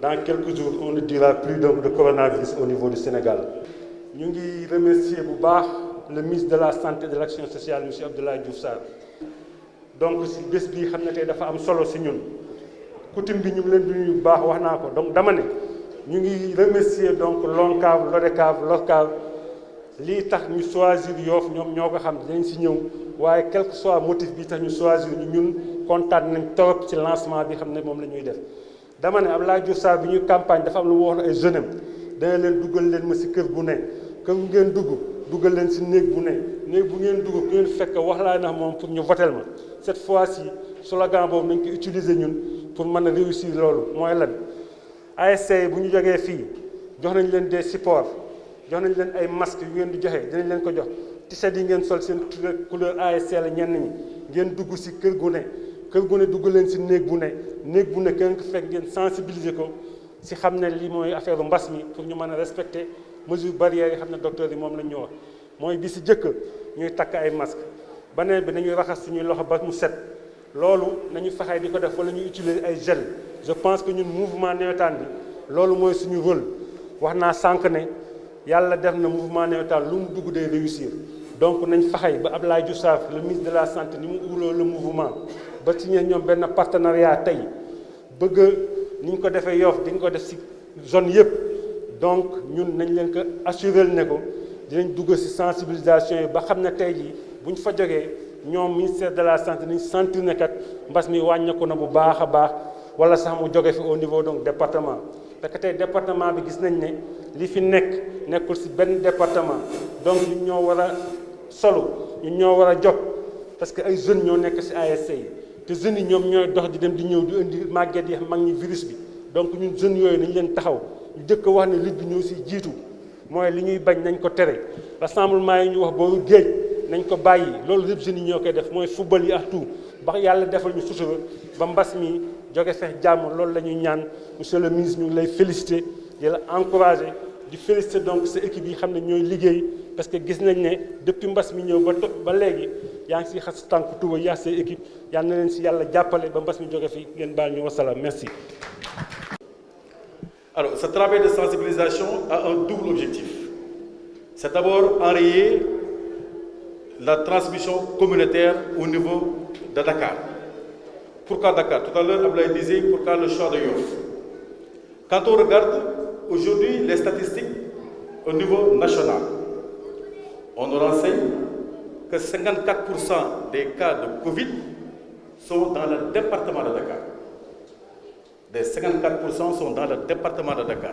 dans quelques jours on ne dira plus donc de coronavirus au niveau du Sénégal. ñu ngi remercier bu baax le ministre de la santé et de l'action sociale monsieur Abdoulaye Diouf Sarr donc si bés bi xam ne tey dafa am solo si ñun coutume bi ñu ngi leen di nuyu bu baax wax naa ko donc dama ne ñu ngi remercier donc l'ONCAV l'ODCAV l'ORCAV lii tax ñu choisir Yoff ñoom ñoo ko xam dinañ si ñëw waaye quel que soit motif bi tax ñu choisir ñu ñun kontaan nañ trop ci lancement bi xam ne moom la ñuy def. dama ne Abdoulaye Diouf Sarr bi ñuy campagne dafa am lu mu wax ay jeunes am dana leen duggal leen ma si kër bu ne kër bu ngeen duggal leen si néeg bu ne néeg bu ngeen dugg ku ngeen fekk wax laa na moom pour ñu votel ma cette fois-ci slogan boobu nañ ko utiliser ñun pour mën a réussir loolu mooy lan ASC bu ñu jógee fii jox nañ leen des supports jox nañ leen ay masques yu ngeen di joxe dinañ leen ko jox t-shirt yi ngeen sol seen couleur ASC la ñenn ñi ngeen dugg si kër gu ne dugg leen si néeg bu ne kenn ko fekk ngeen sensibiliser ko si xam ne lii mooy affaire mbas mi pour ñu mën a respecter mesures barrières yi xam ne docteur yi moom la ñu wax mooy bi si jëkk ñuy takk ay masque beneen bi nañuy raxas suñuy loxo ba mu set loolu nañu fexee di ko def wala ñuy utiliser ay gel je pense que ñun mouvement nawetaan bi loolu mooy suñu rôle wax naa sànq ne yàlla def na mouvement nawetaan lu mu dugg day réussir donc nañ fexey ba Abdoulaye Diouf Sarr le ministre de la santé ni mu uuloo le mouvement ba ci ñoom benn partenariat tey bëgg ni ñu ko defee Yoff di nga ko def si zone yëpp donc ñun nañ leen ko assurer ne ko dinañ dugg si sensibilisation yi ba xam ne tey jii bu ñu fa jógee ñoom ministère de la santé nañ sentir ne kat mbas mi wàññeeku na bu baax a baax wala sax mu jóge fi au niveau donc département parce que tey département bi gis nañ ne li fi nekkul si benn département donc ñun ñoo war a solo ñun ñoo war a jóg parce que ay jeunes ñoo nekk si ASC yi te jeunes yi ñoom ñooy dox di dem di ñëw di indi màgget yi mag ñi virus bi donc ñun jeunes yooyu nañ leen taxaw ñu jëkk wax ne lutte bi ñoo si jiitu mooy li ñuy bañ nañ ko tere rassemblement yi ñu wax boobu géej nañ ko bàyyi loolu lépp jeunes yi ñoo koy def mooy football yi ak tout ba yàlla defal ñu sutura ba mbas mi jóge fex jàmm loolu la ñuy ñaan monsieur le ministre ñu ngi lay féliciter di la encourager di féliciter donc sa équipe yi xam ne ñooy liggéey parce que gis nañ ne depuis mbas mi ñëw ba léegi yaa ngi si xas tànk tuba yaa say équipe yal na leen si yàlla jàppale ba mbas mi jóge fi ngeen baal ñu wasalaam merci. Alors, ce travail de sensibilisation a un double objectif. C'est d'abord enrayer la transmission communautaire au niveau de Dakar. Pourquoi Dakar? Tout à l'heure, Abdoulaye disait pourquoi le choix de Yoff. Quand on regarde aujourd'hui les statistiques au niveau national, on nous renseigne que 54% des cas de Covid sont dans le département de Dakar. Les 54% sont dans le département de Dakar.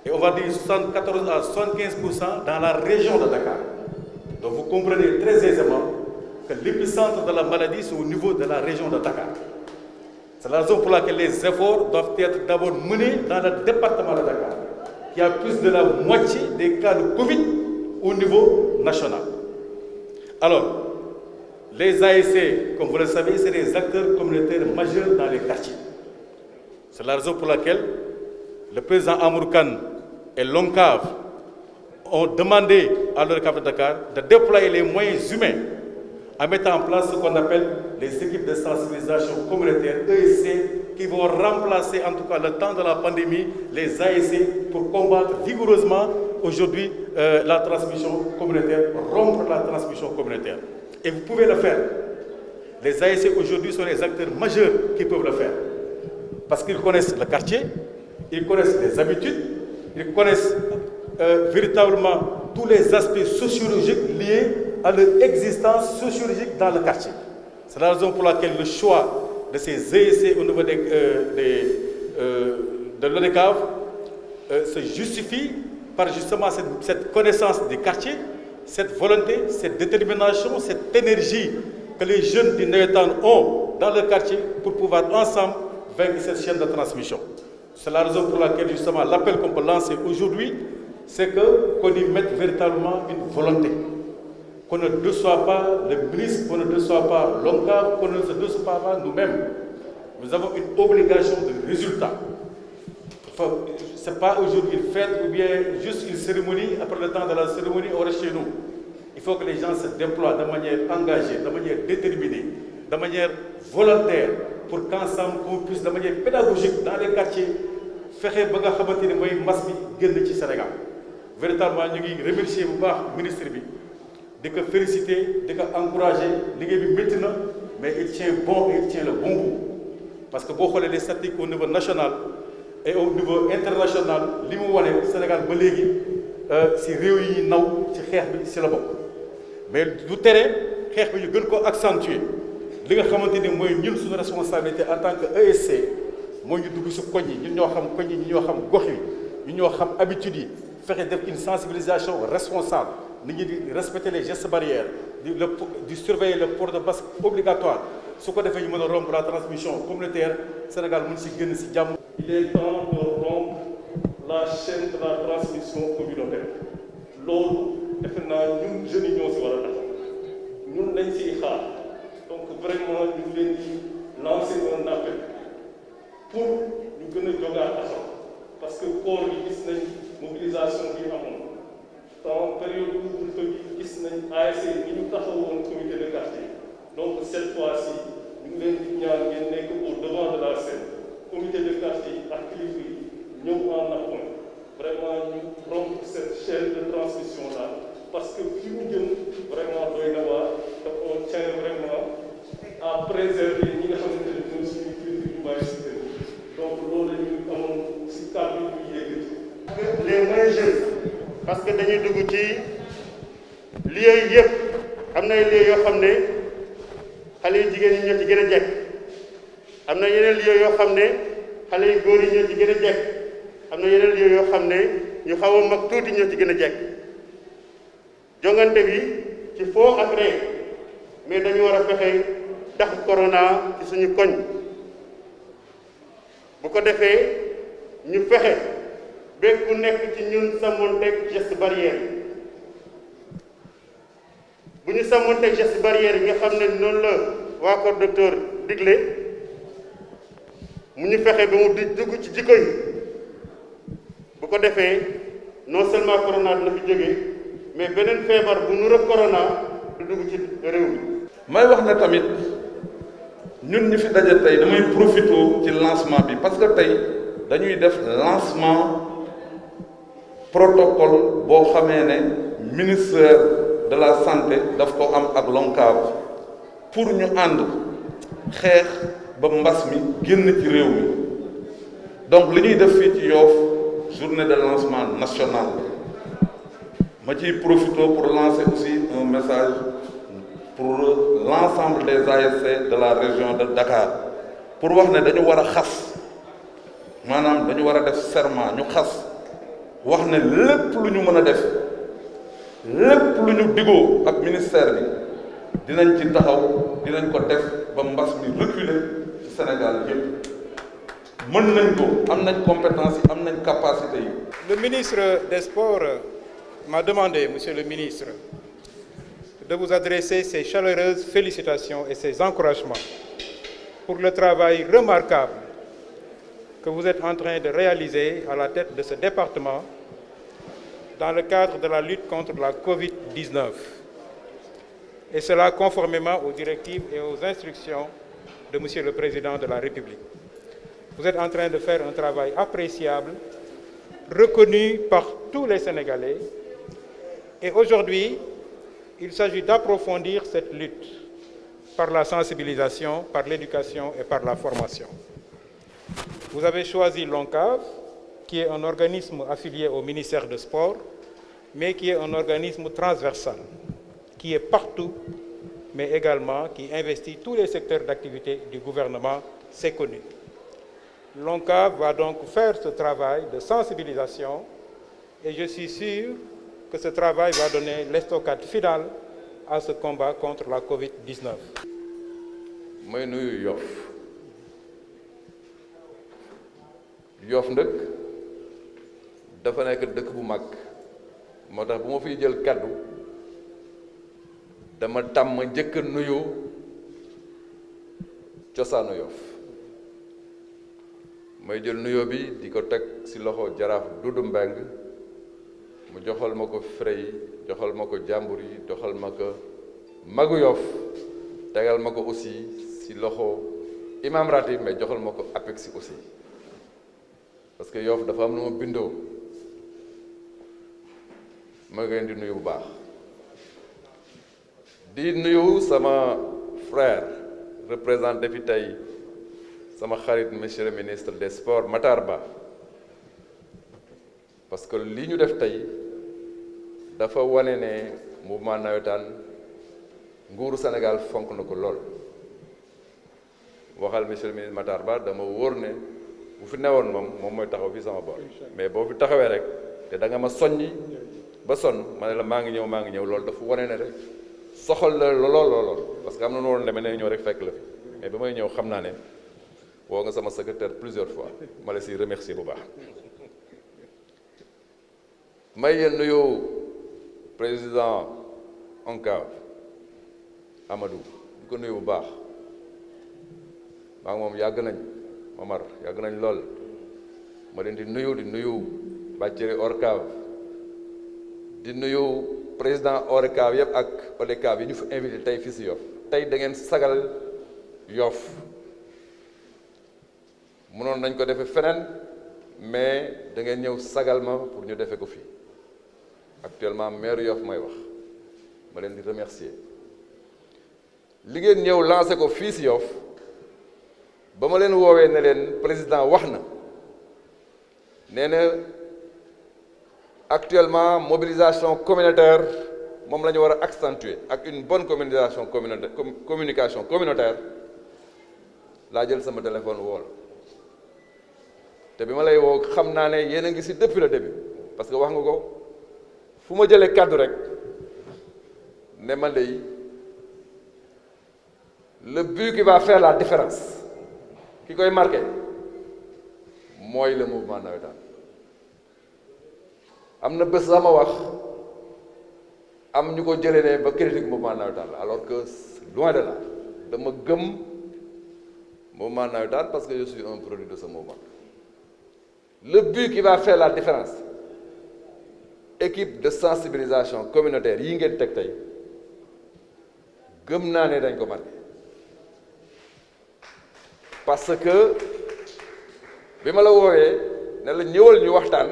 Et on va dire 74 à 75% dans la région de Dakar. Donc vous comprenez très aisément que l'épicentre de la maladie, c'est au niveau de la région de Dakar. C'est la raison pour laquelle les efforts doivent être d'abord menés dans le département de Dakar, qui a plus de la moitié des cas de Covid au niveau national. Alors, les ASC, comme vous le savez, c'est des acteurs communautaires majeurs dans les quartiers. C'est la raison pour laquelle le président Amadou Kane et l'ONCAV ont demandé à l'ODCAV de Dakar de déployer les moyens humains en mettant en place ce qu'on appelle les équipes de sensibilisation communautaire, ESC, qui vont remplacer en tout cas le temps de la pandémie les ASC pour combattre vigoureusement aujourd'hui la transmission communautaire, rompre la transmission communautaire. Et vous pouvez le faire. Les ASC aujourd'hui sont les acteurs majeurs qui peuvent le faire. Parce qu'ils connaissent le quartier, ils connaissent les habitudes, ils connaissent véritablement tous les aspects sociologiques liés à leur existence sociologique dans le quartier. C'est la raison pour laquelle le choix de ces ESC au niveau de l'ODCAV se justifie par justement cette connaissance des quartiers, cette volonté, cette détermination, cette énergie que les jeunes du Nawetan ont dans le quartier pour pouvoir ensemble vaincre cette chaîne de transmission. C'est la raison pour laquelle justement l'appel qu'on peut lancer aujourd'hui, c'est qu'on y mette véritablement une volonté. Qu'on ne déçoive pas le ministre, qu'on ne déçoive pas l'ONCAV, qu'on ne se déçoive pas nous-mêmes. Nous avons une obligation de résultat. Ce n'est pas aujourd'hui une fête ou bien juste une cérémonie, après le temps de la cérémonie, on reste chez nous. Il faut que les gens se déploient de manière engagée, de manière déterminée, de manière volontaire, pour qu'ensemble, on puisse de manière pédagogique dans les quartiers, fexe ba nga xamante ni mooy mbas bi génn ci Sénégal véritablement ñu ngi remercier bu baax ministre bi di ko féliciter di ko encourager liggéey bi métti na mais il tient bon et il tient le bon bout parce que boo xoolee les statistiques au niveau national et au niveau international li mu wane Sénégal ba léegi si réew yi ñu naw ci xeex bi si la bokk mais du tere xeex bi ñu gën ko accentuer li nga xamante ni mooy ñun suñu responsabilité en tant que ESC mooy ñu dugg si koñ yi ñun ñoo xam koñ yi ñu ñoo xam gox yi ñu ñoo xam habitudes yi fexe def une sensibilisation responsable nit ñi di respecter les gestes barrières di surveiller le port de masque obligatoire su ko defee ñu mën a rompre la transmission communautaire Sénégal mën si génn si jàmm. Il est temps de rompre la chaîne de la transmission communautaire loolu defe naa ñun jeunes yi ñoo si war a taxaw ñun lañ siy xaar donc vraiment ñu ngi leen di lancer un appel pour ñu gën a jógaat taxaw parce que koor yi gis nañ mobilisation bi amoon dans période couvre-feu bi gis nañ ASC yi ñu taxawoon comité de quartier donc cette fois-ci ñu ngi leen di ñaan ngeen nekk au devant de la scène comité de quartier ak kilifa yi ñëw en appoint vraiment ñu rompre cette chaîne de transmission là parce que fi mu jëm vraiment doy na waar te on tient vraiment à préserver ñi nga xamante ne ñoom suñu kilifa yu bàyyi si kër donc loolu la ñu amoon si kàddu yu yëkkati. les moins jeunes parce que dañuy dugg ci lieux yi yëpp am na ay lieux yoo xam ne xale yu jigéen ñi ñoo ci gën a jekk am na yeneen lieux yoo xam ne xale yu góor yi ñoo ci gën a jekk am na yeneen lieux yoo xam ne ñu xaw a mag tuuti ñoo ci gën a jekk jongante bi ci foo ak ree mais dañu war a fexe tax corona ci suñu koñ bu ko defee ñu fexe ba ku nekk ci ñun sàmmonteeg geste barrière bu ñu sàmmonteeg geste barrière yi nga xam ne noonu la waa Kër Docteur digle mu ñu fexe ba mu dugg ci jikko yi bu ko defee non seulement corona dina fi jógee mais beneen feebar bu nu rek corona du dugg ci réew mi. may wax ne tamit ñun ñu fi daje tey damay profité ci lancement bi parce que tey dañuy def lancement protocole boo xamee ne ministère de la santé daf ko am ak l'ONCAV pour ñu ànd xeex ba mbas mi génn ci réew mi donc li ñuy def fii ci Yoff journée de lancement nationale ma ciy profité pour lancer aussi un message pour l'ensemble des ASC de la région de Dakar pour wax ne dañu war a xas maanaam dañu war a def serment ñu xas wax ne lépp lu ñu mën a def lépp lu ñu digoo ak ministère bi dinañ ci taxaw dinañ ko def ba mbas mi reculer ci Sénégal yëpp mën nañ ko am nañ compétence yi am nañ capacité yi. Le ministre des Sports m'a demandé, Monsieur le ministre, de vous adresser ses chaleureuses félicitations et ses encouragements pour le travail remarquable que vous êtes en train de réaliser à la tête de ce département dans le cadre de la lutte contre la Covid-19. Et cela conformément aux directives et aux instructions de Monsieur le Président de la République. Vous êtes en train de faire un travail appréciable, reconnu par tous les Sénégalais. Et aujourd'hui, il s'agit d'approfondir cette lutte par la sensibilisation, par l'éducation et par la formation. Vous avez choisi l'ONCAV, qui est un organisme affilié au ministère des Sports, mais qui est un organisme transversal, qui est partout, mais également qui investit tous les secteurs d'activité du gouvernement, c'est connu. L'ONCAV va donc faire ce travail de sensibilisation et je suis sûr que ce travail va donner l'estocade finale à ce combat contre la Covid-19. may nuyu Yoff Yoff nag dafa nekk dëkk bu mag moo tax bu ma fiy jël kaddu dama tàmm njëkk a nuyu cosaanu Yoff may jël nuyoo bi di ko teg ci loxo jaraaf Dudu Mbeng mu joxal ma ko frais yi joxal ma ko jàmbur yi joxal ma ko magu Yoff tegal ma ko aussi ci loxo imam ratib mais joxal ma ko APEX aussi parce que Yoff dafa am nu ma bindoo ma ngeen di nuyu bu baax di nuyu sama frère représenté fi tey sama xarit monsieur le ministre des sports Matar Ba parce que li ñu def tey dafa wane ne mouvement nawetaan nguuru Sénégal fonk na ko lool waxal monsieur le ministre Matar Ba dama wóor ne bu fi newoon moom mooy taxaw fi sama boor mais boo fi taxawee rek te da nga ma soññi ba sonn ma ne la maa ngi ñëw loolu dafa wane ne rek soxal la lool parce que am na nu waroon demee ne ñëw rek fekk la fi mais ba may ñëw xam naa ne woo nga sama secrétaire plusieurs fois ma la si remercier bu baax may yéen nuyu président ONCAV Amadou di ko nuyu bu baax maa ngi moom yàgg nañ Omar yàgg nañ lool ma leen di nuyu Bathily ORCAV di nuyu président ORCAV yëpp ak ODCAV yi ñu fi invité tey fii si Yoff tey da ngeen sagal Yoff mënoon nañ ko defee feneen mais da ngeen ñëw sagal ma pour ñu defee ko fii actuellement maire Yoff may wax ma leen di remercier li ngeen ñëw lancé ko fii si Yoff ba ma leen woowee ne leen président wax na nee na actuellement mobilisation communautaire moom la ñu war a accentuer ak une bonne communication communautaire laa jël sama téléphone woo la te bi ma lay woo xam naa ne yéen a ngi si depuis le début parce que wax nga ko fu ma jëlee kàddu rek ne man de le but qui va faire la différence ki koy marqué mooy le mouvement nawetaan am na bés sama wax am ñu ko jëlee ne ba critique mouvement nawetaan la alors que loin de là dama gëm mouvement nawetaan parce que je suis un produit de ce mouvement. Le but qui va faire la différence équipe de sensibilisation communautaire yi ngeen teg tey gëm naa ne dañ ko marqué parce que bi ma la woowee ne la ñëwal ñu waxtaan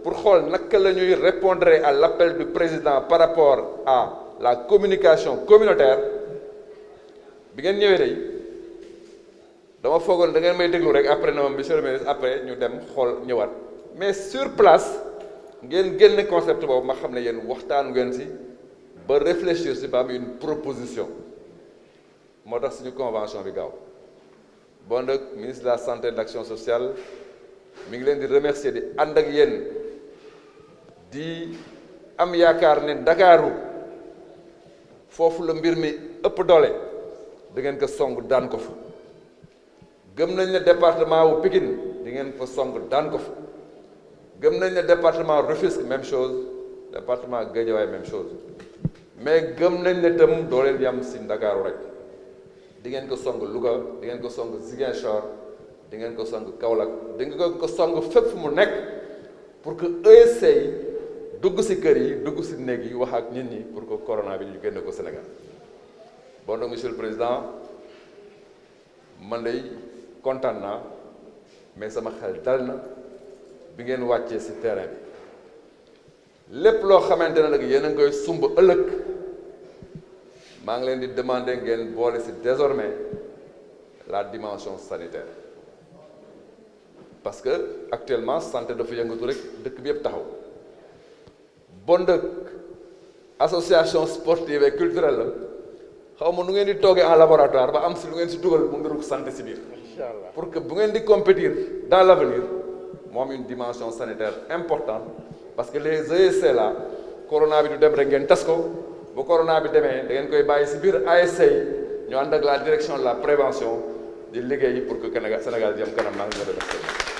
pour xool naka la ñuy répondre à l'appel du président par rapport à la communication communautaire bi ngeen ñëwee tey dama foogoon da ngeen may déglu rek après na ma monsieur le ministre après ñu dem xool ñëwaat mais sur place ngeen génn concept boobu ma xam ne yéen waxtaan ngeen si ba réfléchir si ba am une proposition moo tax suñu convention bi gaaw bon nag ministre de la santé et de l'action sociale mi ngi leen di remercier di ànd ak yéen di am yaakaar ne Ndakaaru foofu la mbir mi ëpp doole da ngeen ko song daan ko fa gëm nañ ne département wu Pikine di ngeen fa song daan ko fa gëm nañ ne département Rufisque même chose département Guédiawaye même chose mais gëm nañ ne tam doo leen yam si Ndakaaru rek di ngeen ko song Louga di ngeen ko song Ziguinchor di ngeen ko song Kaolack di ngeen ko song fépp fu mu nekk pour que ESC yi dugg si kër yi dugg si néeg yi wax ak nit ñi pour que corona bi ñu génne ko Sénégal bon donc monsieur le président man day kontaan naa mais sama xel dal na bi ngeen wàccee si terrain bi lépp loo xamante ne nag yéen a ngi koy sumb ëllëg maa ngi leen di demander ngeen boole si désormais la dimension sanitaire parce que actuellement santé dafa yëngatu rek dëkk bi yëpp taxaw bon dëkk association sportive et culturelle la xaw ma nu ngeen di toogee en laboratoire ba am si lu ngeen si dugal mu ngi santé si biir pour que bu ngeen di compétir dans l'avenir moo am une dimension sanitaire importante parce que les ESC là corona bi du dem rek ngeen tas ko bu corona bi demee da ngeen koy bàyyi si biir ASC ñu ànd ak la direction de la prévention di liggéey pour que Sénégal jëm kanam maa ngi leen di remercier